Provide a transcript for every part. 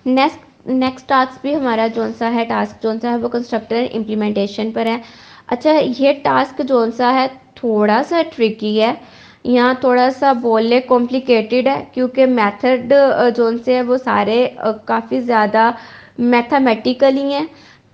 Next task भी हमारा जो सा है वो कंस्ट्रक्टर इम्प्लीमेंटेशन पर है। अच्छा, ये टास्क जो सा है थोड़ा सा ट्रिकी है, यहाँ थोड़ा सा बोलने कॉम्प्लिकेटेड है, क्योंकि मेथड जो से है वो सारे काफ़ी ज़्यादा मैथमेटिकली हैं।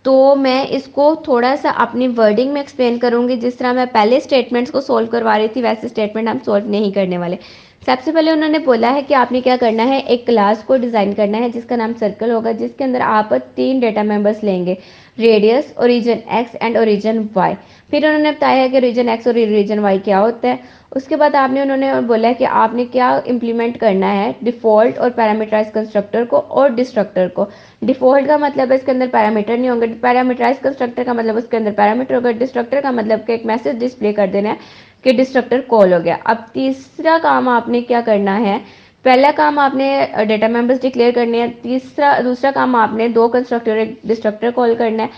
तो मैं इसको थोड़ा सा अपनी वर्डिंग में एक्सप्लेन करूँगी। जिस तरह मैं पहले स्टेटमेंट्स को सोल्व करवा रही थी, वैसे स्टेटमेंट हम सोल्व नहीं करने वाले। सबसे पहले उन्होंने बोला है कि आपने क्या करना है, एक क्लास को डिज़ाइन करना है जिसका नाम सर्कल होगा, जिसके अंदर आप 3 डेटा मेंबर्स लेंगे, radius, origin X and origin Y. फिर उन्होंने बताया है कि ओरिजिन एक्स और ओरिजिन वाई क्या होता है। उसके बाद उन्होंने बोला है कि आपने क्या इम्प्लीमेंट करना है, डिफ़ॉल्ट और पैरामीटराइज कंस्ट्रक्टर को और डिस्ट्रक्टर को। डिफ़ॉल्ट का मतलब है इसके अंदर पैरामीटर नहीं होंगे, पैरामीटराइज कंस्ट्रक्टर का मतलब उसके अंदर पैरामीटर होगा, डिस्ट्रक्टर का मतलब कि एक मैसेज डिस्प्ले कर देना है कि डिस्ट्रक्टर कॉल हो गया। अब तीसरा काम आपने क्या करना है, पहला काम आपने डेटा मेंबर्स डिक्लेयर करने हैं, दूसरा काम आपने 2 कंस्ट्रक्टर एक डिस्ट्रक्टर कॉल करना है,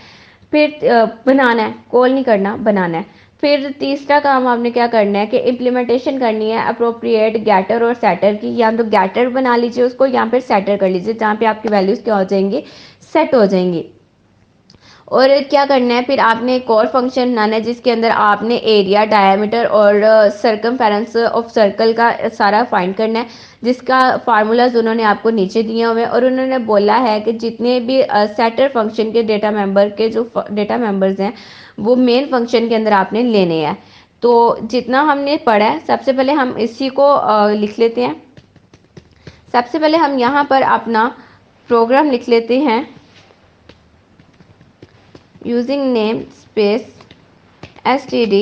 फिर बनाना है, कॉल नहीं करना, बनाना है। फिर तीसरा काम आपने क्या करना है कि इम्प्लीमेंटेशन करनी है अप्रोप्रिएट गेटर और सेटर की। या तो गेटर बना लीजिए उसको, या फिर सेटर कर लीजिए, जहाँ पे आपकी वैल्यूज़ क्या हो जाएंगी, सेट हो जाएंगी। और क्या करना है, फिर आपने एक और फंक्शन बनाना है जिसके अंदर आपने एरिया, डायमीटर और सर्कमफेरेंस ऑफ सर्कल का सारा फाइंड करना है, जिसका फार्मूलाज उन्होंने आपको नीचे दिए हुए हैं। और उन्होंने बोला है कि जितने भी सेटर फंक्शन के डेटा मेंबर के जो डेटा मेंबर्स हैं वो मेन फंक्शन के अंदर आपने लेने हैं। तो जितना हमने पढ़ा है, सबसे पहले हम इसी को लिख लेते हैं। सबसे पहले हम यहाँ पर अपना प्रोग्राम लिख लेते हैं using namespace std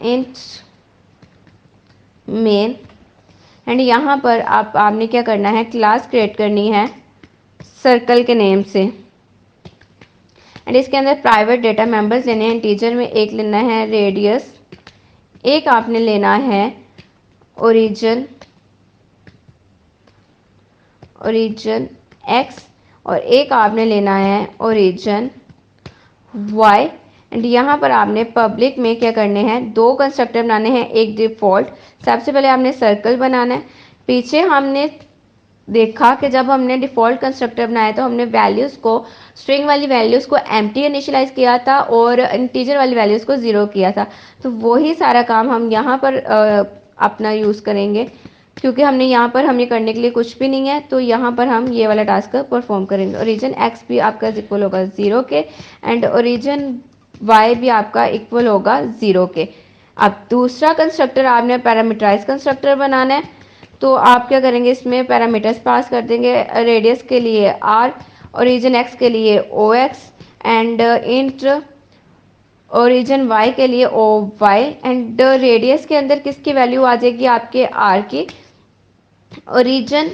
int main। And यहाँ पर आपने क्या करना है, क्लास क्रिएट करनी है सर्कल के नेम से। एंड इसके अंदर प्राइवेट डेटा मेंबर्स लेने हैं। इंटीजर में एक लेना है रेडियस, एक आपने लेना है ओरिजिन एक्स, और एक आपने लेना है ओरिजिन वाई। एंड यहाँ पर आपने पब्लिक में क्या करने हैं, 2 कंस्ट्रक्टर बनाने हैं, एक डिफ़ॉल्ट। सबसे पहले आपने सर्कल बनाना है। पीछे हमने देखा कि जब हमने डिफ़ॉल्ट कंस्ट्रक्टर बनाया तो हमने वैल्यूज़ को, स्ट्रिंग वाली वैल्यूज़ को एम्प्टी इनिशियलाइज किया था और इंटीजर वाली वैल्यूज़ को 0 किया था। तो वही सारा काम हम यहाँ पर अपना यूज़ करेंगे, क्योंकि हमने यहाँ पर हमें करने के लिए कुछ भी नहीं है। तो यहाँ पर हम ये वाला टास्क परफॉर्म करेंगे। ओरिजिन एक्स भी आपका इक्वल होगा 0 के, एंड ओरिजिन वाई भी आपका इक्वल होगा 0 के। अब दूसरा कंस्ट्रक्टर आपने पैरामीटराइज कंस्ट्रक्टर बनाना है। तो आप क्या करेंगे, इसमें पैरामीटर्स पास कर देंगे। रेडियस के लिए r, ओरिजिन x के लिए ox, and int origin y के लिए oy। एंड रेडियस के अंदर किसकी वैल्यू आ जाएगी, आपके r की। ओरिजिन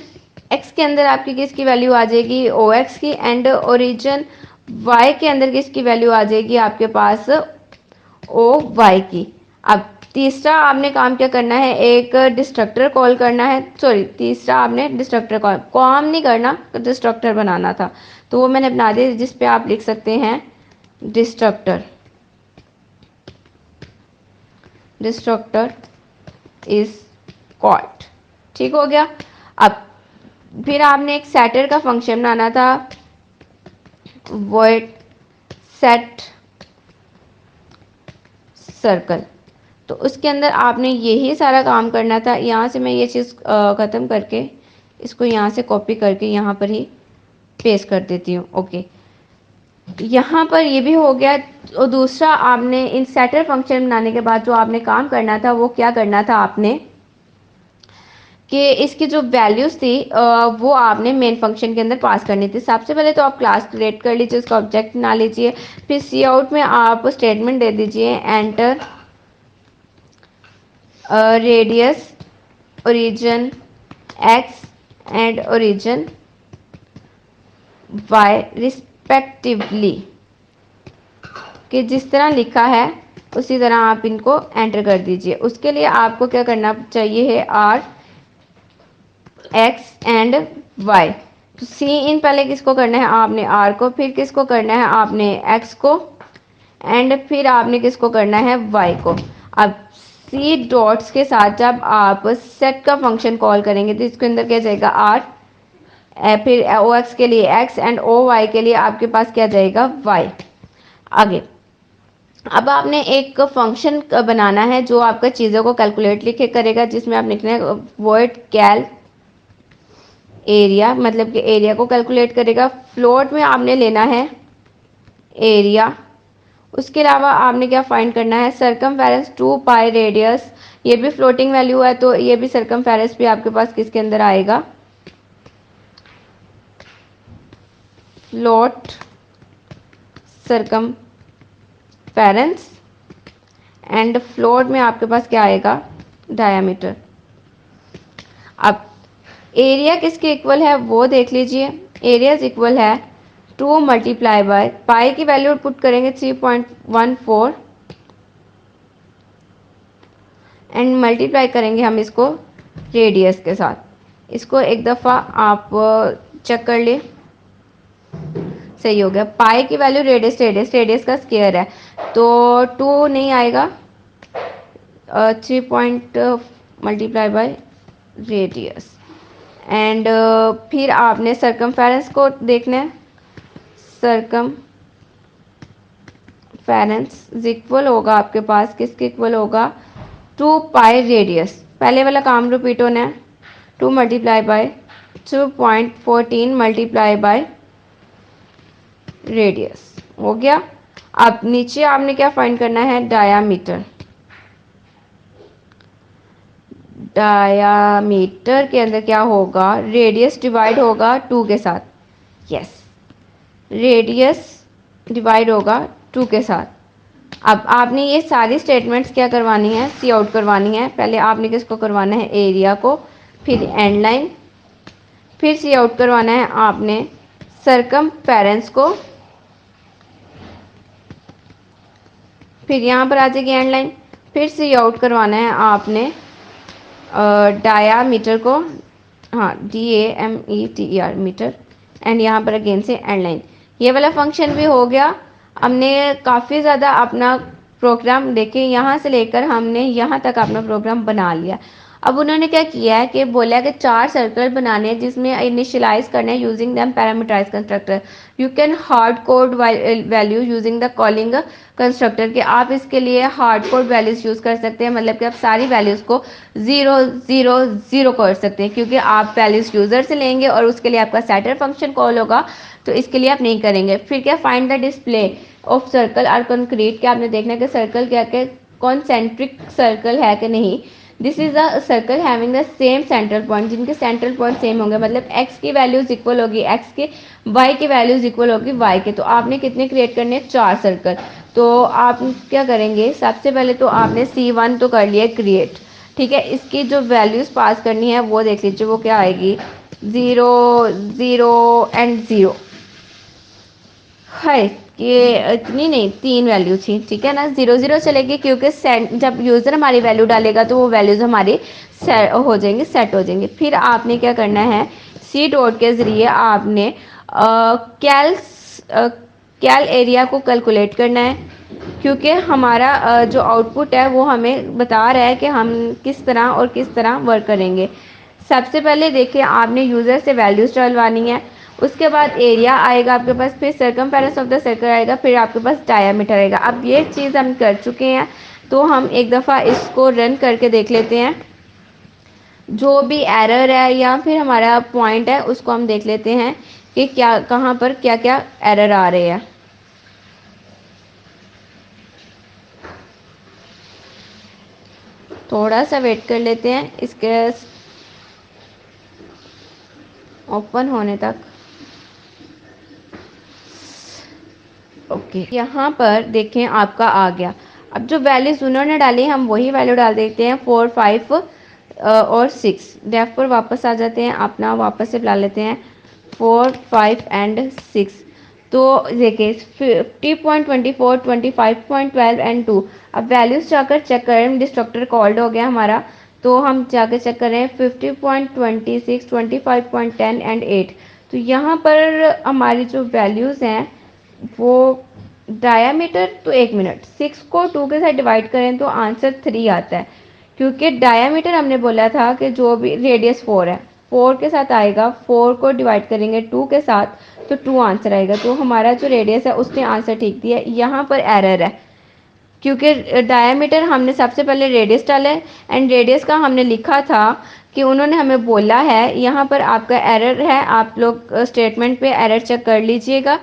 x के अंदर आपकी किसकी वैल्यू आ जाएगी, ox की। एंड ओरिजिन y के अंदर किसकी वैल्यू आ जाएगी, आपके पास oy की। अब तीसरा आपने काम क्या करना है, एक डिस्ट्रक्टर कॉल करना है। सॉरी, तीसरा आपने डिस्ट्रक्टर कॉल नहीं करना, डिस्ट्रक्टर बनाना था, तो वो मैंने बना दिया, जिस पे आप लिख सकते हैं डिस्ट्रक्टर इज कॉल्ड। ठीक हो गया। अब फिर आपने एक सेटर का फंक्शन बनाना था, void set सर्कल। तो उसके अंदर आपने यही सारा काम करना था। यहाँ से मैं ये चीज़ ख़त्म करके इसको यहाँ से कॉपी करके यहाँ पर ही पेस्ट कर देती हूँ। ओके, यहाँ पर ये भी हो गया। और दूसरा आपने इन सेटर फंक्शन बनाने के बाद जो आपने काम करना था वो क्या करना था, आपने कि इसकी जो वैल्यूज़ थी वो आपने मेन फंक्शन के अंदर पास करनी थी। सबसे पहले तो आप क्लास क्रिएट कर लीजिए, उसका ऑब्जेक्ट बना लीजिए। फिर सी आउट में आप स्टेटमेंट दे दीजिए, enter radius, origin X and origin Y respectively, कि जिस तरह लिखा है उसी तरह आप इनको एंटर कर दीजिए। उसके लिए आपको क्या करना चाहिए है, आर एक्स एंड वाई। तो सी इन पहले किसको करना है, आपने आर को, फिर किसको करना है, आपने एक्स को, एंड फिर आपने किसको करना है, वाई को। अब सी डॉट्स के साथ जब आप सेट का फंक्शन कॉल करेंगे तो इसके अंदर क्या जाएगा, आर फिर ओ एक्स के लिए x एंड ओ वाई के लिए आपके पास क्या जाएगा y। आगे अब आपने एक फंक्शन बनाना है जो आपका चीज़ों को कैलकुलेट लिखे करेगा, जिसमें आप लिखना है वॉइड कैल एरिया, मतलब कि एरिया को कैलकुलेट करेगा। फ्लोट में आपने लेना है एरिया। उसके अलावा आपने क्या फाइंड करना है, सरकमफेरेंस 2 पाई रेडियस, ये भी फ्लोटिंग वैल्यू है तो ये भी सरकमफेरेंस भी आपके पास किसके अंदर आएगा, फ्लोट सरकमफेरेंस, एंड फ्लोट में आपके पास क्या आएगा, डायामीटर। अब एरिया किसके इक्वल है वो देख लीजिए, एरिया इक्वल है 2 मल्टीप्लाई बाय पाई की वैल्यू पुट करेंगे 3.14 एंड मल्टीप्लाई करेंगे हम इसको रेडियस के साथ। इसको एक दफ़ा आप चेक कर ले, सही हो गया। पाई की वैल्यू रेडियस का स्क्वायर है तो 2 नहीं आएगा, 3 point multiply by radius. And फिर आपने सरकमफेरेंस को देखना है, सरकमफेरेंस इक्वल होगा आपके पास किसके इक्वल होगा, 2 पाई रेडियस। पहले वाला काम रिपीट होना है, 2 multiply by 2.14 multiply by radius हो गया। अब नीचे आपने क्या फाइंड करना है, डायामीटर। डायामीटर के अंदर क्या होगा, रेडियस डिवाइड होगा 2 के साथ, यस, रेडियस डिवाइड होगा 2 के साथ। अब आपने ये सारी स्टेटमेंट्स क्या करवानी है, सी आउट करवानी है। पहले आपने किसको करवाना है, एरिया को, फिर एंड लाइन, फिर सी आउट करवाना है आपने सरकमफेरेंस को, फिर यहाँ पर आ जाएगी एंड लाइन, फिर सी आउट करवाना है आपने डायामीटर को, हाँ DAMETER मीटर, एंड यहाँ पर अगेन से एंड लाइन। ये वाला फंक्शन भी हो गया। हमने काफ़ी ज़्यादा अपना प्रोग्राम देखे, यहाँ से लेकर हमने यहाँ तक अपना प्रोग्राम बना लिया। अब उन्होंने क्या किया है कि बोला कि 4 सर्कल बनाने हैं जिसमें इनिशियलाइज करने हैं using them parameterise constructor. You can hard code value using the calling constructor, के आप इसके लिए हार्ड कोड वैल्यूज़ यूज़ कर सकते हैं, मतलब कि आप सारी वैल्यूज़ को 0 0 0 कर सकते हैं, क्योंकि आप वैल्यूज़ यूज़र से लेंगे और उसके लिए आपका सेटर फंक्शन कॉल होगा, तो इसके लिए आप नहीं करेंगे। फिर क्या, find the display of circle are concrete, क्या आपने देखना है कि सर्कल क्या के कॉन्सेंट्रिक सर्कल है कि नहीं। This is a circle having the same central point, जिनके सेंट्रल पॉइंट सेम होंगे, मतलब x की वैल्यूज इक्वल होगी x के, y की वैल्यूज इक्वल होगी y के। तो आपने कितने क्रिएट करने हैं, 4 सर्कल। तो आप क्या करेंगे, सबसे पहले तो आपने C1 तो कर लिया क्रिएट, ठीक है। इसकी जो वैल्यूज पास करनी है वो देख लीजिए, वो क्या आएगी, 0 0 एंड 0 है, ये इतनी नहीं, 3 वैल्यू थी, ठीक है ना। 0 0 चलेगी क्योंकि जब यूज़र हमारी वैल्यू डालेगा तो वो वैल्यूज़ हमारी सेट हो जाएंगी, सेट हो जाएंगी। फिर आपने क्या करना है, सी डॉट के ज़रिए आपने कैल एरिया को कैलकुलेट करना है, क्योंकि हमारा जो आउटपुट है वो हमें बता रहा है कि हम किस तरह और किस तरह वर्क करेंगे। सबसे पहले देखिए, आपने यूज़र से वैल्यूज़ डलवानी है, उसके बाद एरिया आएगा आपके पास, फिर सरकमफेरेंस ऑफ द सर्कल आएगा, फिर आपके पास डायामीटर आएगा। अब ये चीज़ हम कर चुके हैं, तो हम एक दफ़ा इसको रन करके देख लेते हैं। जो भी एरर है या फिर हमारा पॉइंट है उसको हम देख लेते हैं कि क्या, कहाँ पर क्या क्या एरर आ रहे हैं। थोड़ा सा वेट कर लेते हैं इसके ओपन होने तक। ओके, यहाँ पर देखें आपका आ गया। अब जो वैल्यूज़ उन्होंने डाली हम वही वैल्यू डाल देते हैं, 4 5 और 6। डेफ पर वापस आ जाते हैं, अपना वापस से ला लेते हैं 4 5 एंड 6। तो देखिए 50.24 25.12 एंड 2। अब वैल्यूज़ जाकर चेक करें, डिस्ट्रक्टर कॉल्ड हो गया हमारा, तो हम जाकर चेक करें 50.26 25.10 एंड 8। तो यहाँ पर हमारी जो वैल्यूज़ हैं वो डायामीटर, तो 1 मिनट, 6 को 2 के साथ डिवाइड करें तो आंसर 3 आता है, क्योंकि डायामीटर हमने बोला था कि जो भी रेडियस 4 है, 4 के साथ आएगा, 4 को डिवाइड करेंगे 2 के साथ तो 2 आंसर आएगा। तो हमारा जो रेडियस है उसने आंसर ठीक दिया है। यहाँ पर एरर है क्योंकि डायमीटर हमने सबसे पहले रेडियस डाला है एंड रेडियस का हमने लिखा था कि उन्होंने हमें बोला है, यहाँ पर आपका एरर है, आप लोग स्टेटमेंट पे एरर चेक कर लीजिएगा।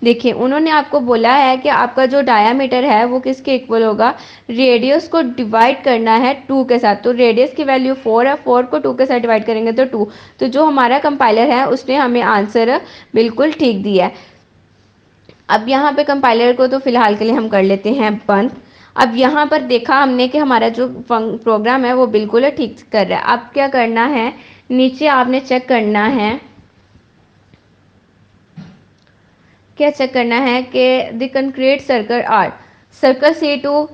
देखिए उन्होंने आपको बोला है कि आपका जो डायामीटर है वो किसके इक्वल होगा, रेडियस को डिवाइड करना है 2 के साथ। तो रेडियस की वैल्यू 4 है, 4 को 2 के साथ डिवाइड करेंगे तो 2। तो जो हमारा कंपाइलर है उसने हमें आंसर बिल्कुल ठीक दिया है। अब यहाँ पे कंपाइलर को तो फिलहाल के लिए हम कर लेते हैं बंद। अब यहाँ पर देखा हमने कि हमारा जो प्रोग्राम है वो बिल्कुल ठीक कर रहा है। अब क्या करना है, नीचे आपने चेक करना है, क्या चेक करना है कि the concrete circle are circle C2,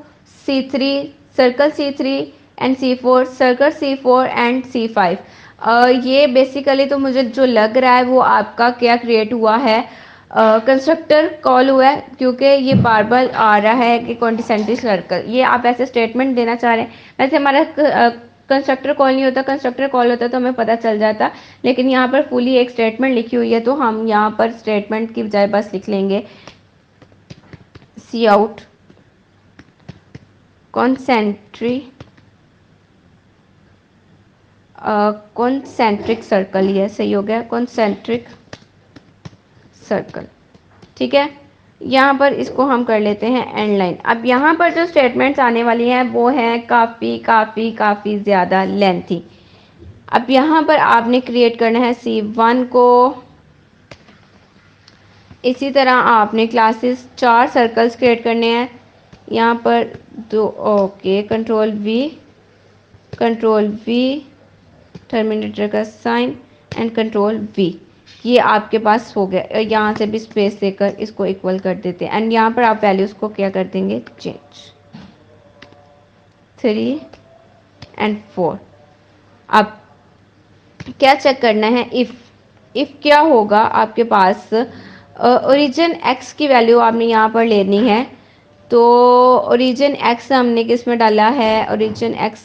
C3, circle C3 and C4, circle C4 and C5। ये बेसिकली तो मुझे जो लग रहा है वो आपका क्या क्रिएट हुआ है, कंस्ट्रक्टर कॉल हुआ है, क्योंकि ये बार बार आ रहा है कि कॉन्टिसेंट्रिक सर्कल। ये आप ऐसे स्टेटमेंट देना चाह रहे हैं। वैसे हमारा कंस्ट्रक्टर कॉल नहीं होता, कंस्ट्रक्टर कॉल होता तो हमें पता चल जाता, लेकिन यहाँ पर फुली एक स्टेटमेंट लिखी हुई है तो हम यहाँ पर स्टेटमेंट की बजाय बस लिख लेंगे सी आउट कॉन्सेंट्रिक सर्कल। ये सही हो गया, कॉन्सेंट्रिक सर्कल। ठीक है, यहाँ पर इसको हम कर लेते हैं एंड लाइन। अब यहाँ पर जो स्टेटमेंट्स आने वाली हैं वो हैं काफ़ी ज़्यादा लेंथी। अब यहाँ पर आपने क्रिएट करना है C1 को, इसी तरह आपने क्लासेस 4 सर्कल्स क्रिएट करने हैं। यहाँ पर 2, ओके, कंट्रोल V, टर्मिनेटर का साइन एंड कंट्रोल V। ये आपके पास हो गया। यहाँ से भी स्पेस देकर इसको इक्वल कर देते हैं एंड यहाँ पर आप वैल्यूज़ को क्या कर देंगे, चेंज 3 एंड 4। अब क्या चेक करना है, इफ़ क्या होगा आपके पास, ओरिजिन x की वैल्यू आपने यहाँ पर लेनी है। तो ओरिजिन x हमने किस में डाला है, ओरिजिन x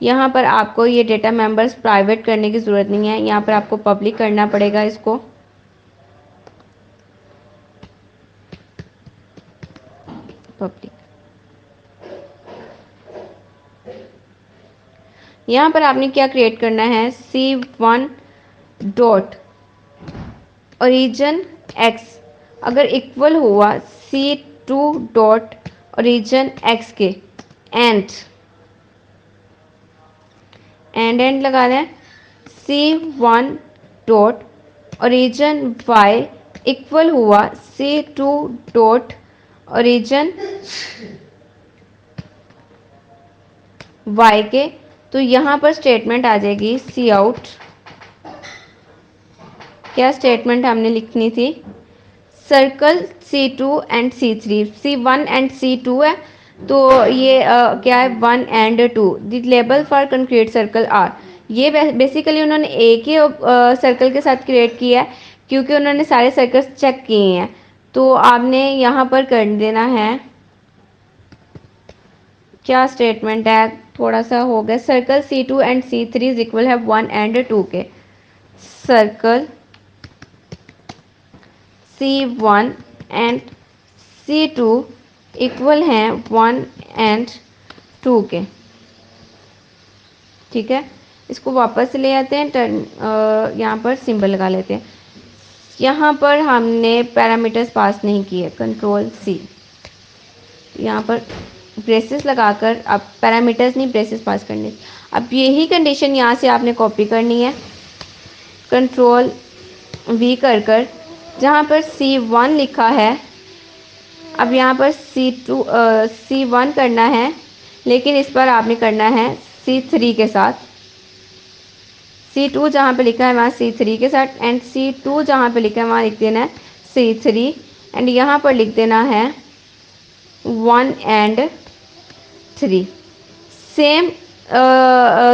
यहाँ पर आपको ये डेटा मेंबर्स प्राइवेट करने की ज़रूरत नहीं है, यहाँ पर आपको पब्लिक करना पड़ेगा इसको। पब्लिक, यहाँ पर आपने क्या क्रिएट करना है, C1 डॉट ओरिजिन x अगर इक्वल हुआ C2 डॉट ओरिजिन x के एंड लगा दें, C1 dot origin y equal हुआ C2 डॉट ओरिजिन y के। तो यहाँ पर स्टेटमेंट आ जाएगी सी आउट, क्या स्टेटमेंट हमने लिखनी थी, circle C2 and C3, C1 and C2 है तो ये क्या है 1 and 2, the label for concrete circle are. ये बेसिकली उन्होंने एक ही सर्कल के साथ क्रिएट किया है क्योंकि उन्होंने सारे सर्कल्स चेक किए हैं। तो आपने यहाँ पर कर देना है, क्या स्टेटमेंट है, थोड़ा सा हो गया, circle C2 and C3 is equal है 1 एंड 2 के, circle C1 and C2 equal हैं 1 एंड 2 के। ठीक है, इसको वापस ले आते हैं, यहाँ पर सिंबल लगा लेते हैं। यहाँ पर हमने पैरामीटर्स पास नहीं किए, कंट्रोल C, यहाँ पर ब्रेसेस लगाकर, अब पैरामीटर्स नहीं ब्रेसेस पास करने। अब यही कंडीशन यहाँ से आपने कॉपी करनी है, कंट्रोल V कर जहाँ पर C1 लिखा है, अब यहाँ पर C1 करना है, लेकिन इस पर आपने करना है C3 के साथ, C2 जहाँ पे लिखा है वहाँ C3 के साथ एंड C2 जहाँ पे लिखा है वहाँ लिख देना है C3 एंड यहाँ पर लिख देना है 1 एंड 3। सेम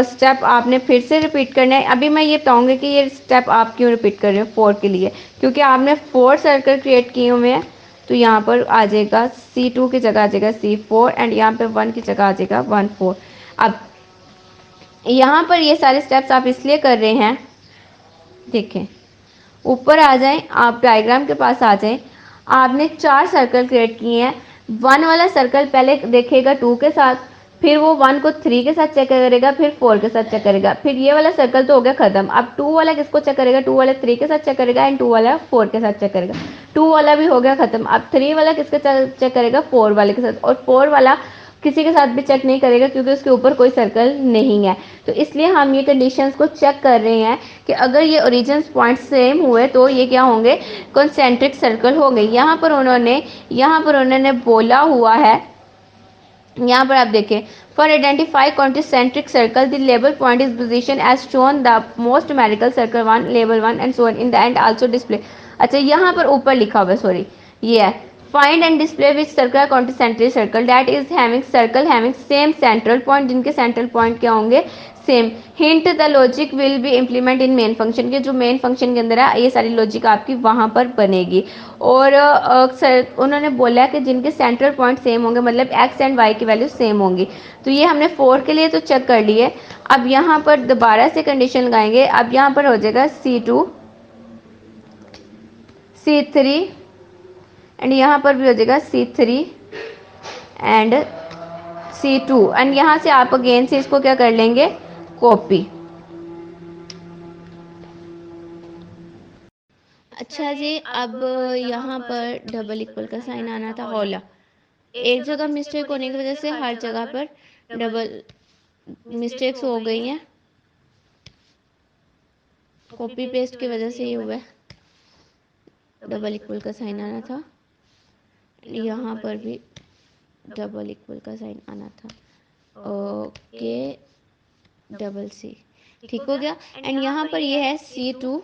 स्टेप आपने फिर से रिपीट करना है। अभी मैं ये बताऊंगी कि ये स्टेप आप क्यों रिपीट कर रहे हो 4 के लिए, क्योंकि आपने 4 सर्कल क्रिएट किए हुए हैं। तो यहाँ पर आ जाएगा C2 की जगह आ जाएगा C4 एंड यहाँ पे 1 की जगह आ जाएगा 1 4। अब यहाँ पर ये सारे स्टेप्स आप इसलिए कर रहे हैं, देखें ऊपर आ जाएं, आप डायग्राम के पास आ जाएं। आपने 4 सर्कल क्रिएट किए हैं। 1 वाला सर्कल पहले देखेगा 2 के साथ, फिर वो 1 को 3 के साथ चेक करेगा, फिर 4 के साथ चेक करेगा, फिर ये वाला सर्कल तो हो गया खत्म। अब 2 वाला किसको चेक करेगा, 2 वाला 3 के साथ चेक करेगा एंड 2 वाला 4 के साथ चेक करेगा। 2 वाला भी हो गया खत्म। अब 3 वाला किसके साथ चेक करेगा, 4 वाले के साथ, और 4 वाला किसी के साथ भी चेक नहीं करेगा क्योंकि उसके ऊपर कोई सर्कल नहीं है। तो इसलिए हम ये कंडीशंस को चेक कर रहे हैं कि अगर ये ओरिजिन पॉइंट सेम हुए तो ये क्या होंगे, कॉन्सेंट्रिक सर्कल होंगे। यहाँ पर उन्होंने बोला हुआ है, यहाँ पर आप देखें, for identify concentric circle the label point is position as shown the most numerical circle 1 label 1 and so on in the end also display. अच्छा यहाँ पर ऊपर लिखा हुआ है, सॉरी ये है, find and display which circle concentric circle that is having circle having same central point, जिनके सेंट्रल पॉइंट क्या होंगे, same. Hint the logic will be implement in main function, के जो मेन फंक्शन के अंदर है ये सारी लॉजिक आपकी वहाँ पर बनेगी। और उन्होंने बोला कि जिनके सेंट्रल पॉइंट सेम होंगे, मतलब एक्स एंड वाई की वैल्यू सेम होंगी। तो ये हमने 4 के लिए तो चेक कर लिए। अब यहाँ पर दोबारा से कंडीशन लगाएंगे। अब यहाँ पर हो जाएगा C2 C3 एंड यहाँ पर भी हो जाएगा C3 एंड C2 एंड यहाँ से आप अगेन से इसको क्या कर लेंगे, कॉपी। अच्छा जी, अब यहाँ पर डबल इक्वल का साइन आना था, होला एक जगह मिस्टेक होने की वजह से हर जगह पर डबल मिस्टेक्स हो गई हैं, कॉपी पेस्ट की वजह से ये हुआ है। डबल इक्वल का साइन आना था, यहाँ पर भी डबल इक्वल का साइन आना था। ओके, डबल सी ठीक हो गया। एंड यहाँ पर ये है C2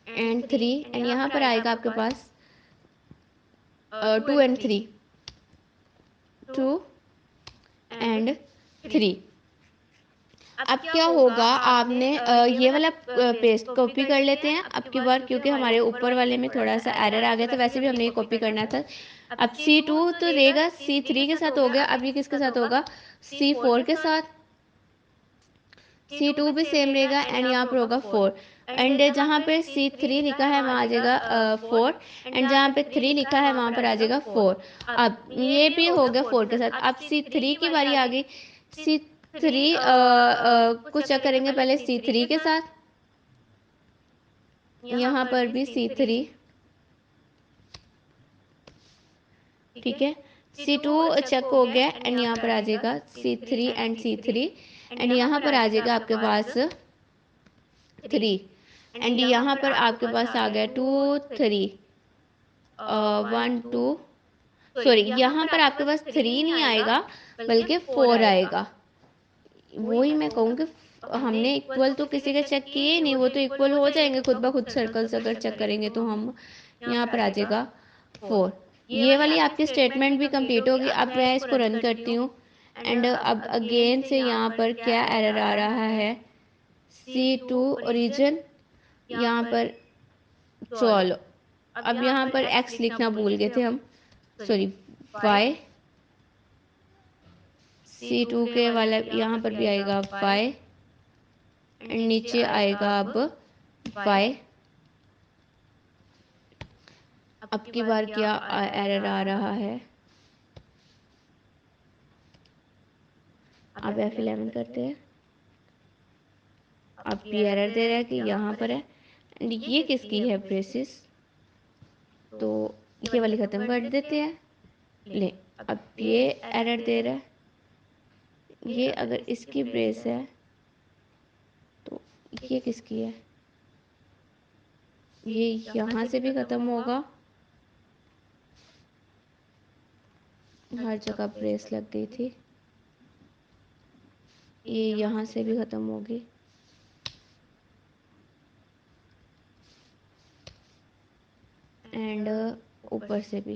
एंड 3 एंड यहाँ पर आएगा आपके पास 2 एंड 3, 2 एंड 3। अब क्या होगा, आपने ये वाला पेस्ट कॉपी कर लेते हैं अब की बार, क्योंकि हमारे ऊपर वाले में थोड़ा सा एरर आ गया था, वैसे भी हमने ये कॉपी करना था। अब C2 तो रहेगा C3 के साथ हो गया, अब ये किसके साथ होगा, C4 के साथ। C2 भी सेम रहेगा एंड यहाँ पर होगा 4 एंड जहाँ पे C3 लिखा है वहाँ आ जाएगा 4 एंड जहाँ पे 3 लिखा है वहाँ पर आ जाएगा 4। अब ये भी हो गया 4 के साथ। अब C3 की बारी आ गई। C3 को चेक करेंगे पहले C3 के साथ, यहाँ पर भी C3 ठीक है। C2 चेक हो गया एंड यहाँ पर आ जाएगा C3 एंड C3 एंड यहाँ पर आ जाएगा आपके पास 3 एंड यहाँ पर आपके पास आ गया 2 3 1 2, सॉरी यहाँ पर आपके पास 3 नहीं आएगा बल्कि 4 आएगा। वही मैं कहूँ कि हमने इक्वल तो किसी के चेक किए नहीं, वो तो इक्वल हो जाएंगे खुद ब खुद सर्कल्स अगर चेक करेंगे तो हम। यहाँ पर आ जाएगा 4। ये वाली आपकी स्टेटमेंट भी कंप्लीट होगी। अब मैं इसको रन करती हूँ एंड अब अगेन से यहाँ पर क्या एरर आ रहा है, C2 ओरिजिन, यहाँ पर चलो अब यहाँ पर x लिखना भूल गए थे हम, सॉरी y, C2 के वाला यहाँ पर भी आएगा y एंड नीचे आएगा अब y। अब की बार क्या एरर आ रहा है, अब F11 करते हैं। अब ये एरर दे रहा है कि यहाँ पर है एंड ये किसकी है ब्रेसिस, तो ये वाली ख़त्म कर देते हैं। ले अब ये एरर दे रहा है, ये अगर इसकी ब्रेस है तो ये किसकी है, ये यहाँ से भी ख़त्म होगा, हर जगह ब्रेस लग गई थी, ये यहाँ से भी ख़त्म होगी। एंड ऊपर से भी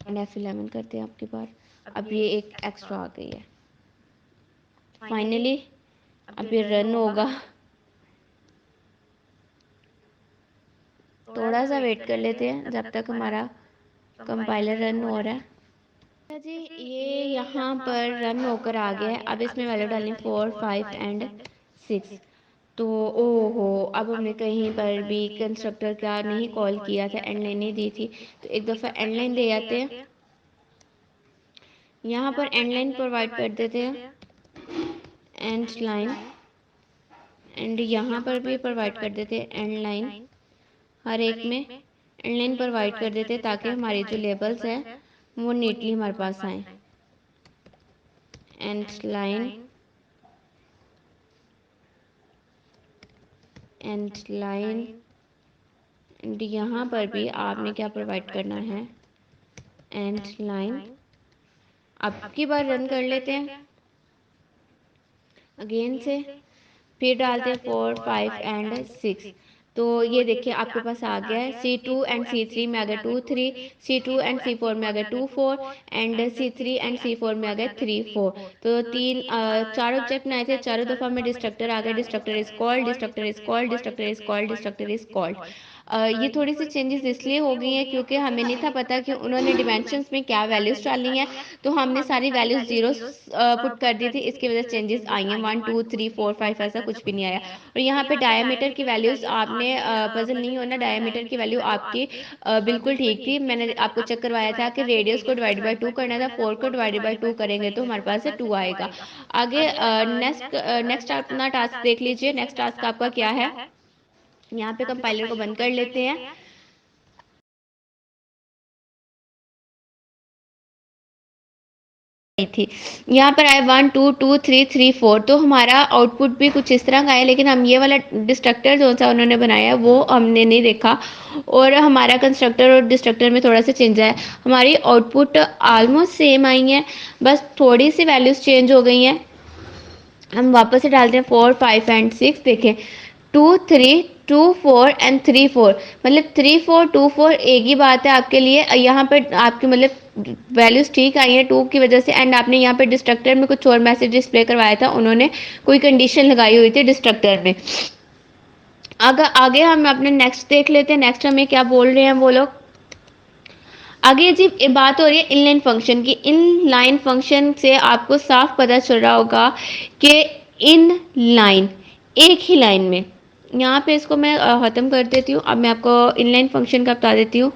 एंड F11 करते हैं आपकी बार। अब ये एक एक्स्ट्रा आ गई है। फाइनली अब ये रन होगा, थोड़ा सा वेट कर लेते हैं जब तक हमारा कंपाइलर रन हो रहा है। अच्छा जी, ये यहाँ पर रन होकर आ गया है। अब इसमें वैल्यू डालनी 4 5 एंड 6। तो ओहो, अब हमने कहीं पर भी कंस्ट्रक्टर का नहीं कॉल किया था, एंड लाइन नहीं दी थी। तो एक दफ़ा एंड लाइन ले आते हैं, यहाँ पर एंड लाइन प्रोवाइड कर देते हैं, एंड लाइन, एंड यहाँ पर भी प्रोवाइड कर देते हैं एंड लाइन। हर एक में एंड लाइन प्रोवाइड कर देते हैं ताकि हमारे जो लेबल्स हैं वो नीटली हमारे पास आए। And line, end line, and यहाँ पर भी आपने क्या प्रोवाइड करना है, एंड लाइन। अब की बार रन कर लेते हैं अगेन से, फिर डालते हैं 4 5 एंड 6। तो ये देखिए आपके पास आ गया है C2 एंड C3 में आ गया 2 3, C2 एंड C4 में आ गया 2 4, एंड C3 एंड C4 में आ गया 3 4। तो चार ऑब्जेक्ट में आए थे, चारों दफ़ा में डिस्ट्रक्टर आ गया, destructor is called, destructor is called, destructor is called, destructor is called. ये थोड़ी सी चेंजेस इसलिए हो गई हैं क्योंकि हमें नहीं था पता कि उन्होंने डिमेंशंस में क्या वैल्यूज़ डालनी है। तो हमने सारी वैल्यूज़ जीरो पुट कर दी थी, इसकी वजह से चेंजेस आई हैं। 1 2 3 4 5 ऐसा कुछ भी नहीं आया। और यहाँ पे डायमीटर की वैल्यूज़ आपने पजल नहीं होना, डायमीटर की वैल्यू आपकी बिल्कुल ठीक थी। मैंने आपको चेक करवाया था कि रेडियस को डिवाइड बाई 2 करना था, 4 को डिवाइड बाई 2 करेंगे तो हमारे पास 2 आएगा। आगे नेक्स्ट अपना टास्क देख लीजिए। नेक्स्ट टास्क आपका क्या है, यहाँ पे कंपाइलर को बंद कर लेते हैं। थी यहाँ पर आए 1 2 2 3 3 4। तो हमारा आउटपुट भी कुछ इस तरह का है, लेकिन हम ये वाला डिस्ट्रक्टर जो सा उन्होंने बनाया है वो हमने नहीं देखा, और हमारा कंस्ट्रक्टर और डिस्ट्रक्टर में थोड़ा सा चेंज है। हमारी आउटपुट ऑलमोस्ट सेम आई है, बस थोड़ी सी वैल्यूज़ चेंज हो गई हैं। हम वापस से डालते हैं 4 5 एंड 6। देखें 2 3 2 4 एंड 3 4, मतलब 3 4 2 4 एक ही बात है आपके लिए। यहाँ पे आपकी मतलब वैल्यूज़ ठीक आई हैं 2 की वजह से, एंड आपने यहाँ पे डिस्ट्रक्टर में कुछ और मैसेज डिस्प्ले करवाया था, उन्होंने कोई कंडीशन लगाई हुई थी डिस्ट्रक्टर में। अगर आगे हम अपने नेक्स्ट देख लेते हैं, नेक्स्ट हमें क्या बोल रहे हैं वो लोग। आगे जी बात हो रही है इनलाइन फंक्शन की। इनलाइन फंक्शन से आपको साफ पता चल रहा होगा कि इन लाइन, एक ही लाइन में, यहाँ पे इसको मैं ख़त्म कर देती हूँ। अब मैं आपको इनलाइन फंक्शन का बता देती हूँ।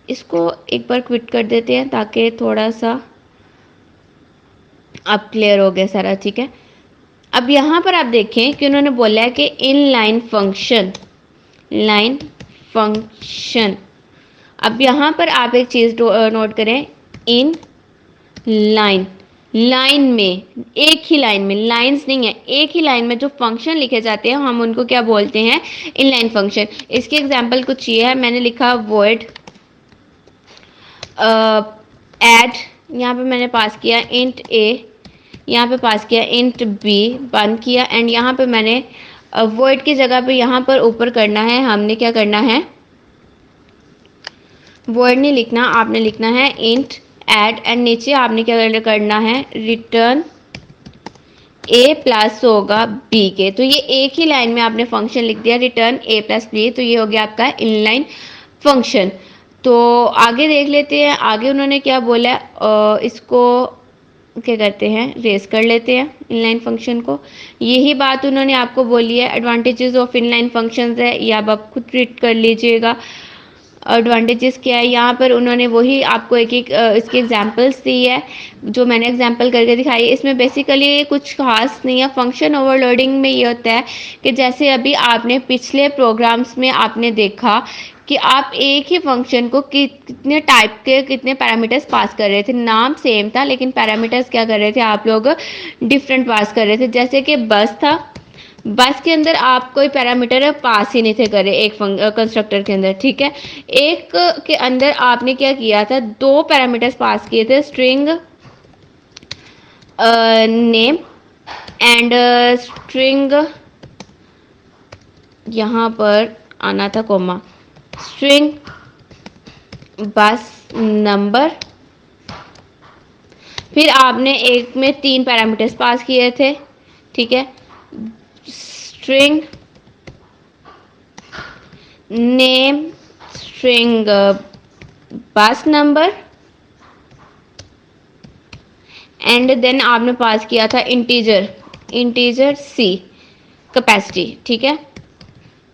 इसको एक बार क्विट कर देते हैं ताकि थोड़ा सा अब क्लियर हो गया सारा, ठीक है। अब यहाँ पर आप देखें कि उन्होंने बोला है कि in line function, line function. अब यहाँ पर आप एक चीज़ नोट करें, इन लाइन, लाइन में, एक ही लाइन में, लाइंस नहीं है, एक ही लाइन में जो फंक्शन लिखे जाते हैं हम उनको क्या बोलते हैं, इनलाइन फंक्शन। इसके एग्जांपल कुछ ये है, मैंने लिखा वॉइड ऐड, यहाँ पे मैंने पास किया इंट ए, यहाँ पे पास किया इंट बी, बंद किया, एंड यहाँ पे मैंने वॉइड की जगह पे यहाँ पर ऊपर करना है, हमने क्या करना है, वर्ड नहीं लिखना, आपने लिखना है इंट ऐड, एंड नीचे आपने क्या करना है, रिटर्न ए प्लस होगा बी के। तो ये एक ही लाइन में आपने फंक्शन लिख दिया, रिटर्न ए प्लस बी। तो ये हो गया आपका इनलाइन फंक्शन। तो आगे देख लेते हैं, आगे उन्होंने क्या बोला, इसको क्या करते हैं, रेस कर लेते हैं इनलाइन फंक्शन को। यही बात उन्होंने आपको बोली है, एडवांटेजेस ऑफ इनलाइन फंक्शंस है, ये आप खुद रीड कर लीजिएगा। एडवांटेजेस क्या है, यहाँ पर उन्होंने वही आपको एक एक इसके एग्जांपल्स दी है जो मैंने एग्जांपल करके दिखाई। इसमें बेसिकली कुछ खास नहीं है। फंक्शन ओवरलोडिंग में ये होता है कि जैसे अभी आपने पिछले प्रोग्राम्स में आपने देखा कि आप एक ही फंक्शन को कितने टाइप के कितने पैरामीटर्स पास कर रहे थे, नाम सेम था लेकिन पैरामीटर्स क्या कर रहे थे आप लोग, डिफरेंट पास कर रहे थे। जैसे कि बस था, बस के अंदर आप कोई पैरामीटर पास ही नहीं थे करे एक कंस्ट्रक्टर के अंदर, ठीक है। एक के अंदर आपने क्या किया था, दो पैरामीटर्स पास किए थे, स्ट्रिंग नेम एंड स्ट्रिंग, यहाँ पर आना था कोमा, स्ट्रिंग बस नंबर। फिर आपने एक में 3 पैरामीटर्स पास किए थे, ठीक है, स्ट्रिंग नेम, स्ट्रिंग बस नंबर, एंड देन आपने पास किया था इंटीजर, इंटीजर सी कैपेसिटी, ठीक है।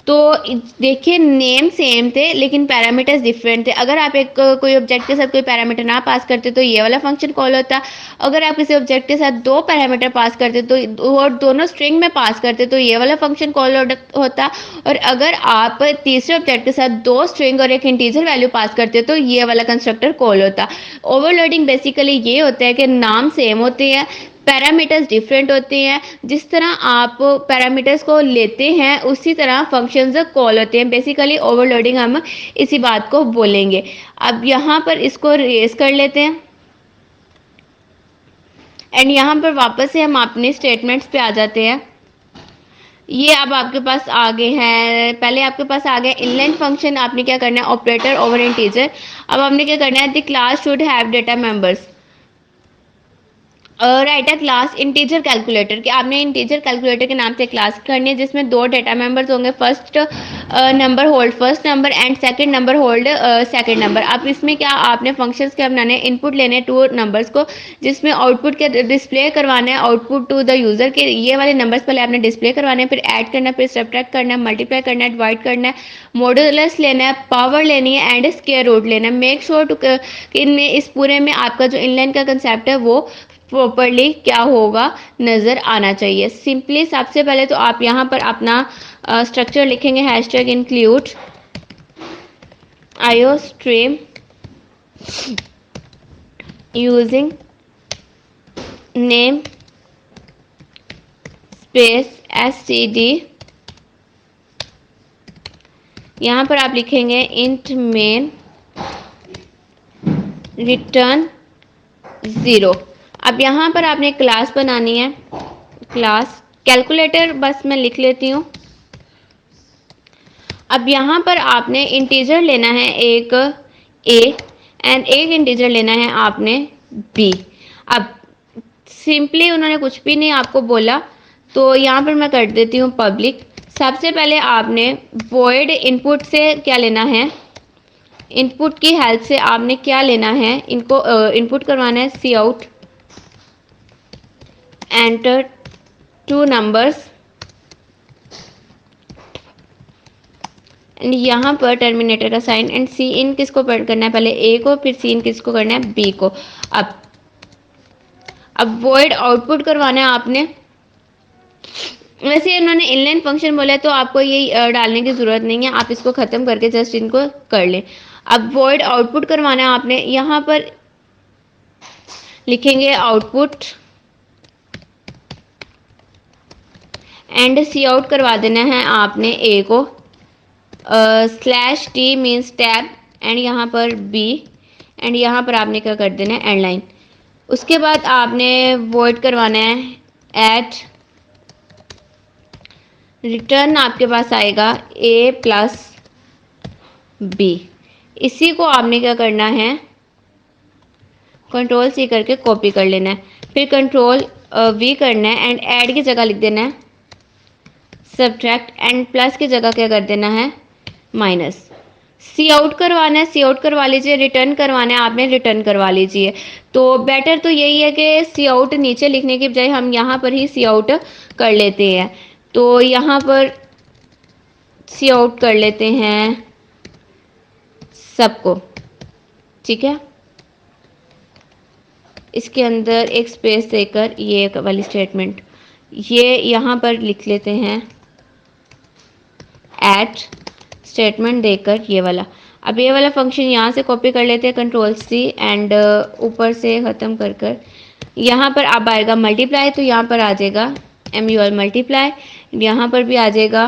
तो देखिए नेम सेम थे लेकिन पैरामीटर्स डिफरेंट थे। अगर आप एक कोई ऑब्जेक्ट के साथ कोई पैरामीटर ना पास करते तो ये वाला फंक्शन कॉल होता। अगर आप किसी ऑब्जेक्ट के साथ दो पैरामीटर पास करते तो और दोनों स्ट्रिंग में पास करते तो ये वाला फंक्शन कॉल होता। और अगर आप तीसरे ऑब्जेक्ट के साथ दो स्ट्रिंग और एक इंटीजर वैल्यू पास करते तो ये वाला कंस्ट्रक्टर कॉल होता। ओवरलोडिंग बेसिकली ये होता है कि नाम सेम होते हैं, पैरामीटर्स डिफरेंट होते हैं। जिस तरह आप पैरामीटर्स को लेते हैं उसी तरह फंक्शंस कॉल होते हैं। बेसिकली ओवरलोडिंग हम इसी बात को बोलेंगे। अब यहाँ पर इसको रेस कर लेते हैं एंड यहाँ पर वापस से हम अपने स्टेटमेंट्स पे आ जाते हैं। ये अब आपके पास आगे है, पहले आपके पास आ गया इनलाइन फंक्शन। आपने क्या करना है, ऑपरेटर ओवर इंटीजर। अब आपने क्या करना है, the class should have data members, right a class integer calculator, कि आपने इंटीजर कैलकुलेटर के नाम से क्लास करनी है जिसमें दो डेटा मेंबर्स होंगे, first number hold first number and second number hold second number. अब इसमें क्या आपने फंक्शंस क्या बनाने हैं, इनपुट लेने हैं टू नंबर्स को जिसमें आउटपुट के डिस्प्ले करवाना है, आउटपुट टू द यूजर के ये वाले नंबर्स पहले आपने डिस्प्ले करवाने हैं, फिर ऐड करना है, फिर सब्ट्रैक्ट करना है, मल्टीप्लाई करना है, डिवाइड करना है, मॉडुलस लेना है, पावर लेनी है एंड स्क्वायर रूट लेना है। मेक श्योर टू इनमें इस पूरे में आपका जो इनलाइन का कंसेप्ट है वो प्रॉपरली क्या होगा नज़र आना चाहिए। सिंपली सबसे पहले तो आप यहाँ पर अपना स्ट्रक्चर लिखेंगे, hashtag include IO stream using name space std। यहाँ पर आप लिखेंगे इंट मेन रिटर्न 0। अब यहाँ पर आपने क्लास बनानी है, क्लास कैलकुलेटर बस मैं लिख लेती हूँ। अब यहाँ पर आपने इंटीजर लेना है एक a एंड एक इंटीजर लेना है आपने b। अब सिंपली उन्होंने कुछ भी नहीं आपको बोला तो यहाँ पर मैं कर देती हूँ पब्लिक। सबसे पहले आपने वॉइड इनपुट से क्या लेना है, इनपुट की हेल्प से आपने क्या लेना है, इनको इनपुट करवाना है cout enter two numbers and यहाँ पर टर्मिनेटर का साइन एंड सी इन किसको करना है, पहले ए को, फिर सी इन किसको करना है, बी को। अब वॉइड आउटपुट करवाना है आपने। वैसे इन्होंने इनलाइन फंक्शन बोला है तो आपको ये डालने की ज़रूरत नहीं है, आप इसको ख़त्म करके जस्ट इनको कर लें। अब वॉइड आउटपुट करवाना है आपने, यहाँ पर लिखेंगे आउटपुट एंड सी आउट करवा देना है आपने ए को, slash T means tab and यहाँ पर बी एंड यहाँ पर आपने क्या कर देना है, एंड लाइन। उसके बाद आपने वॉइड करवाना है एट रिटर्न, आपके पास आएगा ए प्लस बी। इसी को आपने क्या करना है, कंट्रोल सी करके कॉपी कर लेना है, फिर कंट्रोल वी करना है एंड ऐड की जगह लिख देना है सब्ट्रैक्ट एंड प्लस की जगह क्या कर देना है, माइनस। सी आउट करवाना है, सी आउट करवा लीजिए, रिटर्न करवाना है आपने, रिटर्न करवा लीजिए। तो बेटर तो यही है कि सी आउट नीचे लिखने की बजाय हम यहाँ पर ही सी आउट कर लेते हैं। तो यहाँ पर सी आउट कर लेते हैं सबको, ठीक है। इसके अंदर एक स्पेस देकर ये वाली स्टेटमेंट ये यहाँ पर लिख लेते हैं, ऐट स्टेटमेंट देकर ये वाला। अब ये वाला फंक्शन यहाँ से कॉपी कर लेते हैं, कंट्रोल सी एंड ऊपर से ख़त्म कर कर यहाँ पर अब आएगा मल्टीप्लाई, तो यहाँ पर आ जाएगा MUL मल्टीप्लाई, यहाँ पर भी आ जाएगा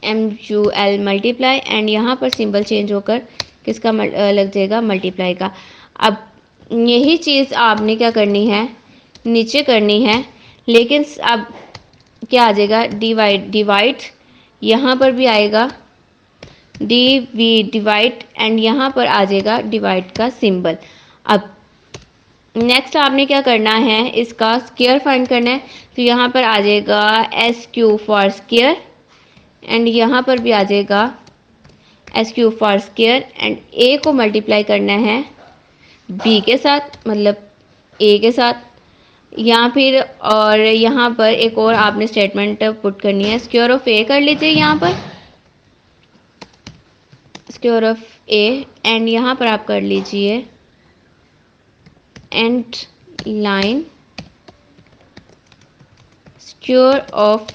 MUL मल्टीप्लाई एंड यहाँ पर सिंबल चेंज होकर किसका लग जाएगा, मल्टीप्लाई का। अब यही चीज़ आपने क्या करनी है, नीचे करनी है, लेकिन अब क्या आ जाएगा, डिवाइड, डिवाइड यहाँ पर भी आएगा डिवाइड एंड यहाँ पर आ जाएगा डिवाइड का सिंबल। अब नेक्स्ट आपने क्या करना है, इसका स्क्वायर फाइंड करना है, तो यहाँ पर आ जाएगा SQ फॉर स्क्वायर एंड यहाँ पर भी आ जाएगा SQ for square and A को मल्टीप्लाई करना है B के साथ, मतलब ए के साथ, या फिर और यहाँ पर एक और आपने स्टेटमेंट पुट करनी है, स्क्वायर ऑफ ए कर लीजिए यहाँ पर, स्क्वायर ऑफ ए, एंड यहाँ पर आप कर लीजिए end line square of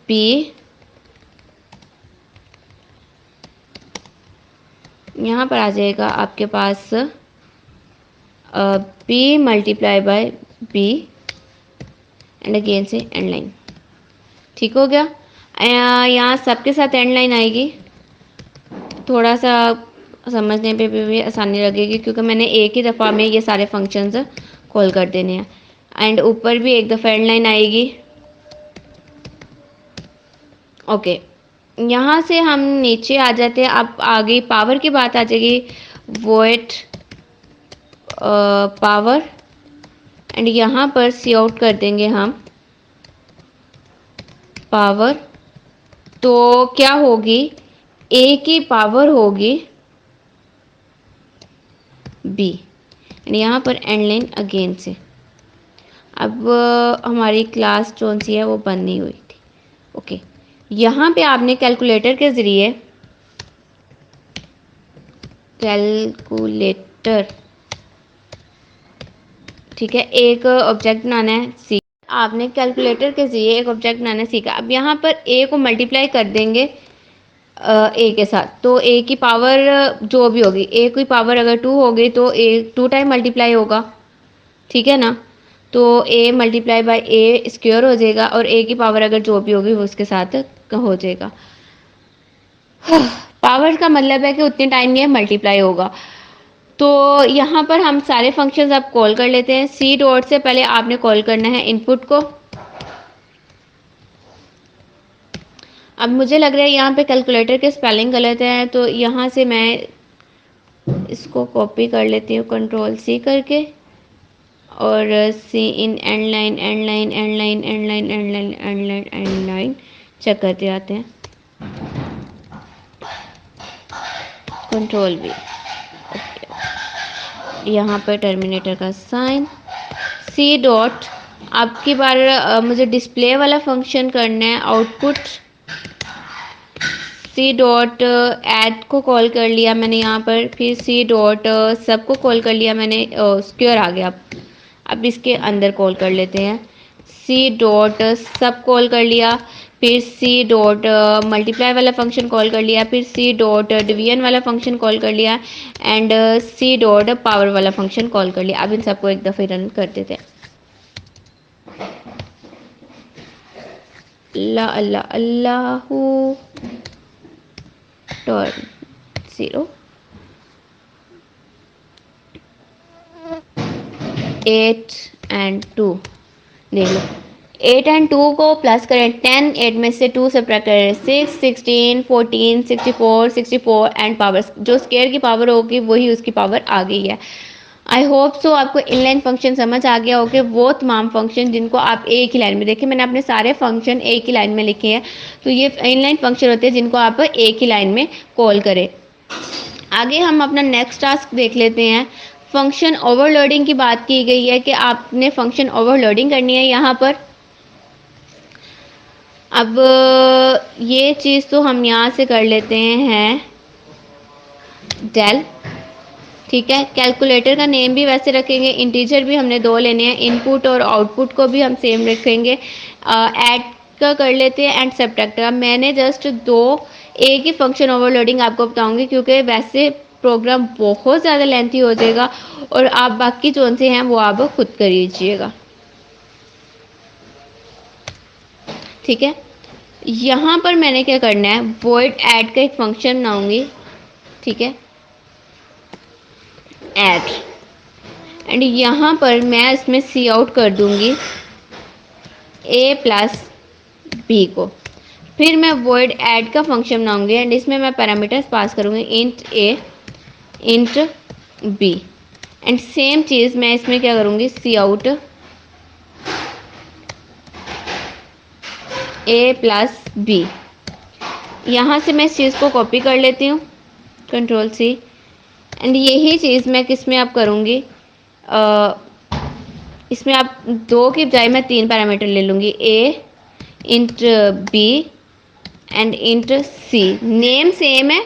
B, यहाँ पर आ जाएगा आपके पास B multiply by B and again से एंड लाइन। ठीक हो गया। यहाँ सबके साथ एंड लाइन आएगी, थोड़ा सा समझने पे भी आसानी लगेगी क्योंकि मैंने एक ही दफ़ा में ये सारे फंक्शंस कॉल कर देने हैं। एंड ऊपर भी एक दफ़ा एंड लाइन आएगी। ओके, यहाँ से हम नीचे आ जाते हैं। अब आगे पावर की बात आ जाएगी, वॉइड पावर, एंड यहाँ पर सी आउट कर देंगे हम पावर। तो क्या होगी, ए की पावर होगी बी, एंड यहाँ पर एंड लाइन अगेन से। अब हमारी क्लास कौन सी है वो बंद नहीं हुई थी। ओके, यहाँ पे आपने कैलकुलेटर के ज़रिए, कैलकुलेटर, ठीक है, एक ऑब्जेक्ट बनाना है सी, आपने कैलकुलेटर के ज़रिए एक ऑब्जेक्ट बनाना सीखा। अब यहाँ पर ए को मल्टीप्लाई कर देंगे ए के साथ, तो ए की पावर जो भी होगी, ए की पावर अगर 2 होगी तो ए 2 टाइम मल्टीप्लाई होगा, ठीक है ना। तो A multiply by A square हो जाएगा, और ए की पावर अगर जो भी होगी वो उसके साथ हो जाएगा। पावर का मतलब है कि उतने टाइम ये मल्टीप्लाई होगा। तो यहाँ पर हम सारे फंक्शंस अब कॉल कर लेते हैं। सी डॉट से पहले आपने कॉल करना है इनपुट को। अब मुझे लग रहा है यहाँ पे कैलकुलेटर के स्पेलिंग गलत है, तो यहाँ से मैं इसको कॉपी कर लेती हूँ कंट्रोल सी करके, और cin end line end line end line end line end line end line end line check करते आते हैं, कंट्रोल वी। यहाँ पर टर्मिनेटर का साइन, सी डॉट, आपकी बार मुझे डिस्प्ले वाला फंक्शन करना है, आउटपुट। सी डॉट ऐड को कॉल कर लिया मैंने यहाँ पर, फिर सी डॉट सब को कॉल कर लिया मैंने, स्क्वायर आ गया। अब इसके अंदर कॉल कर लेते हैं, सी डॉट सब कॉल कर लिया, फिर सी डॉट मल्टीप्लाई वाला फंक्शन कॉल कर लिया, फिर सी डॉट डिवीजन वाला फंक्शन कॉल कर लिया, एंड सी डॉट पावर वाला फंक्शन कॉल कर लिया। अब इन सबको एक दफ़े रन कर देते हैं। अल्लाह अल्लाह अल्लाहू, टर्न 0, 8 एंड 2, देख लो 8 एंड 2 को प्लस करें 10, 8 में से 2 सब्ट्रैक्ट करें 6, 16, 14, 64, 64 एंड पावर, जो स्क्वायर की पावर होगी वही उसकी पावर आ गई है। आई होप सो आपको इनलाइन फंक्शन समझ आ गया होगा, वो तमाम फंक्शन जिनको आप एक ही लाइन में, देखिए मैंने अपने सारे फंक्शन एक ही लाइन में लिखे हैं, तो ये इनलाइन फंक्शन होते हैं जिनको आप एक ही लाइन में कॉल करें। आगे हम अपना नेक्स्ट टास्क देख लेते हैं। फंक्शन ओवरलोडिंग की बात की गई है कि आपने फंक्शन ओवरलोडिंग करनी है यहाँ पर। अब ये चीज़ तो हम यहाँ से कर लेते हैं डेल, ठीक है। कैलकुलेटर का नेम भी वैसे रखेंगे, इंटीजर भी हमने 2 लेने हैं, इनपुट और आउटपुट को भी हम सेम रखेंगे। ऐड का कर लेते हैं एंड सब्ट्रैक्ट का। मैंने जस्ट 2 एक ही फंक्शन ओवरलोडिंग आपको बताऊंगी क्योंकि वैसे प्रोग्राम बहुत ज़्यादा लेंथी हो जाएगा, और आप बाकी जो से हैं वो आप खुद कर लीजिएगा, ठीक है। यहाँ पर मैंने क्या करना है, वॉइड ऐड का एक फंक्शन बनाऊंगी, ठीक है, ऐड, एंड यहाँ पर मैं इसमें सी आउट कर दूंगी ए प्लस बी को। फिर मैं वॉइड ऐड का फंक्शन बनाऊंगी एंड इसमें मैं पैरामीटर्स पास करूंगी, int A int B, and same चीज़ मैं इसमें क्या करूंगी, cout A plus B. यहाँ से मैं इस चीज़ को कॉपी कर लेती हूँ, कंट्रोल सी, एंड यही चीज़ मैं किस में अब करूँगी, इसमें आप 2 की बजाय मैं 3 पैरामीटर ले लूँगी, A int B and int C. Name same है,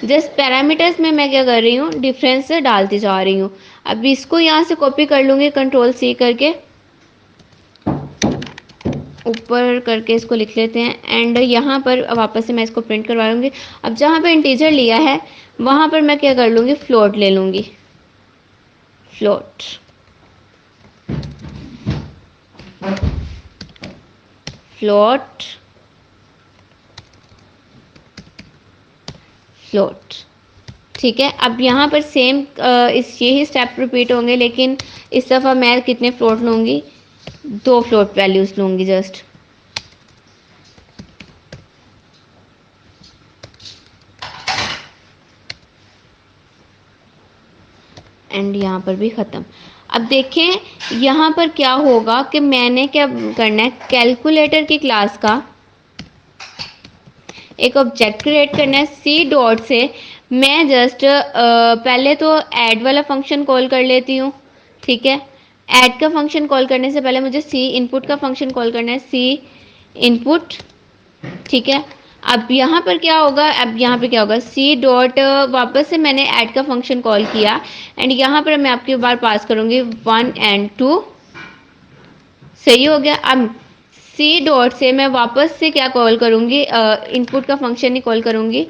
जस्ट पैरामीटर्स में मैं क्या कर रही हूँ, डिफरेंस डालती जा रही हूँ। अब इसको यहाँ से कॉपी कर लूँगी कंट्रोल सी करके, ऊपर करके इसको लिख लेते हैं एंड यहाँ पर वापस से मैं इसको प्रिंट करवा लूँगी। अब जहाँ पे इंटीजर लिया है वहाँ पर मैं क्या कर लूँगी, फ्लोट ले लूँगी, फ्लोट। फ्लोट फ्लोट ठीक है। अब यहाँ पर सेम यही स्टेप रिपीट होंगे, लेकिन इस दफ़ा मैं कितने फ्लोट लूँगी, 2 फ्लोट वैल्यूज़ लूँगी जस्ट। एंड यहाँ पर भी ख़त्म। अब देखें यहाँ पर क्या होगा कि मैंने क्या करना है, कैलकुलेटर की क्लास का एक ऑब्जेक्ट क्रिएट करना है। सी डॉट से मैं जस्ट पहले तो ऐड वाला फंक्शन कॉल कर लेती हूँ, ठीक है। ऐड का फंक्शन कॉल करने से पहले मुझे सी इनपुट का फंक्शन कॉल करना है, सी इनपुट, ठीक है। अब यहाँ पर क्या होगा, अब यहाँ पे क्या होगा, सी डॉट वापस से मैंने ऐड का फंक्शन कॉल किया एंड यहाँ पर मैं आपकी बार पास करूँगी 1 एंड 2, सही हो गया। अब सी डॉट से मैं वापस से क्या कॉल करूँगी, इनपुट का फंक्शन ही कॉल करूँगी,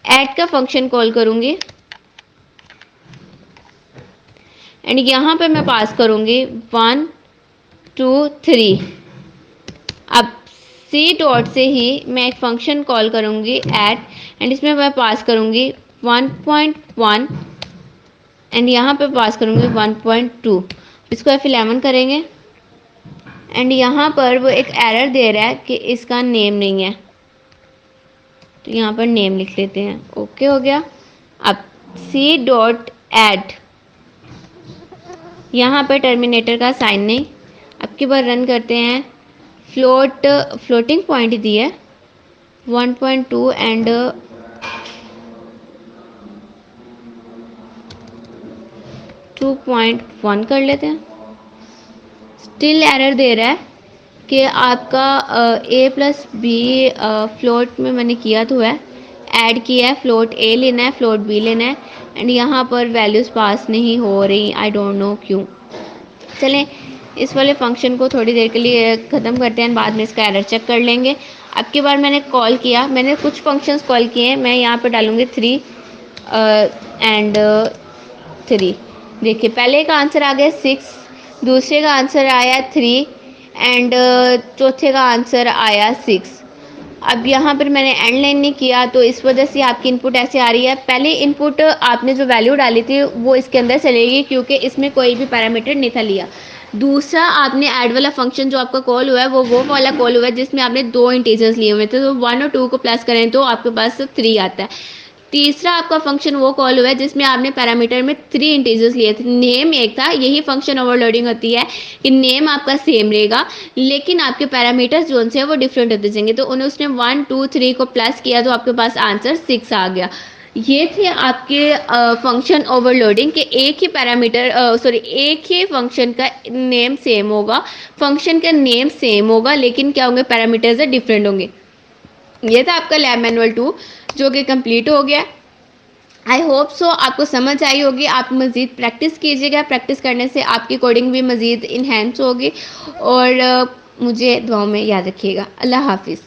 ऐड का फंक्शन कॉल करूँगी एंड यहाँ पे मैं पास करूँगी 1 2 3। अब सी डॉट से ही मैं एक फंक्शन कॉल करूँगी ऐड एंड इसमें मैं पास करूँगी 1.1 एंड यहाँ पे पास करूँगी 1.2। इसको F11 करेंगे एंड यहाँ पर वो एक एरर दे रहा है कि इसका नेम नहीं है, तो यहाँ पर नेम लिख लेते हैं, ओके हो गया। अब सी डॉट ऐड, यहाँ पर टर्मिनेटर का साइन नहीं। अब की बार रन करते हैं, फ्लोटिंग पॉइंट दिया 1.2 एंड 2.1 कर लेते हैं। स्टिल एरर दे रहा है कि आपका a प्लस बी फ्लोट में मैंने किया तो है, ऐड किया है, फ्लोट a लेना है, फ्लोट b लेना है एंड यहाँ पर वैल्यूज़ पास नहीं हो रही, आई डोंट नो क्यों। चलें इस वाले फंक्शन को थोड़ी देर के लिए ख़त्म करते हैं, बाद में इसका एरर चेक कर लेंगे। अब की बार मैंने कॉल किया, मैंने कुछ फंक्शंस कॉल किए हैं, मैं यहाँ पर डालूँगी 3 एंड 3। देखिए पहले का आंसर आ गया 6, दूसरे का आंसर आया 3 एंड चौथे का आंसर आया 6। अब यहाँ पर मैंने एंड लाइन नहीं किया तो इस वजह से आपकी इनपुट ऐसे आ रही है। पहले इनपुट आपने जो वैल्यू डाली थी वो इसके अंदर चलेगी क्योंकि इसमें कोई भी पैरामीटर नहीं था लिया। दूसरा आपने ऐड वाला फंक्शन जो आपका कॉल हुआ है वो वाला कॉल हुआ है जिसमें आपने 2 इंटीजर्स लिए हुए थे, तो 1 और 2 को प्लस करें तो आपके पास 3 आता है। तीसरा आपका फंक्शन वो कॉल हुआ है जिसमें आपने पैरामीटर में 3 इंटीजर्स लिए थे, नेम एक था। यही फंक्शन ओवरलोडिंग होती है कि नेम आपका सेम रहेगा लेकिन आपके पैरामीटर्स जो उनसे वो डिफरेंट होते जाएंगे। तो उन्हें उसने 1 2 3 को प्लस किया तो आपके पास आंसर 6 आ गया। ये थे आपके फंक्शन ओवरलोडिंग के एक ही पैरामीटर एक ही फंक्शन का नेम सेम होगा, फंक्शन का नेम सेम होगा लेकिन क्या होंगे, पैरामीटर्स डिफरेंट होंगे। ये था आपका लैब मैनुअल 2 जो कि कंप्लीट हो गया। आई होप सो आपको समझ आई होगी। आप मज़ीद प्रैक्टिस कीजिएगा, प्रैक्टिस करने से आपकी कोडिंग भी मज़ीद इन्हेंस होगी और मुझे दुआओं में याद रखिएगा। अल्लाह हाफिज़।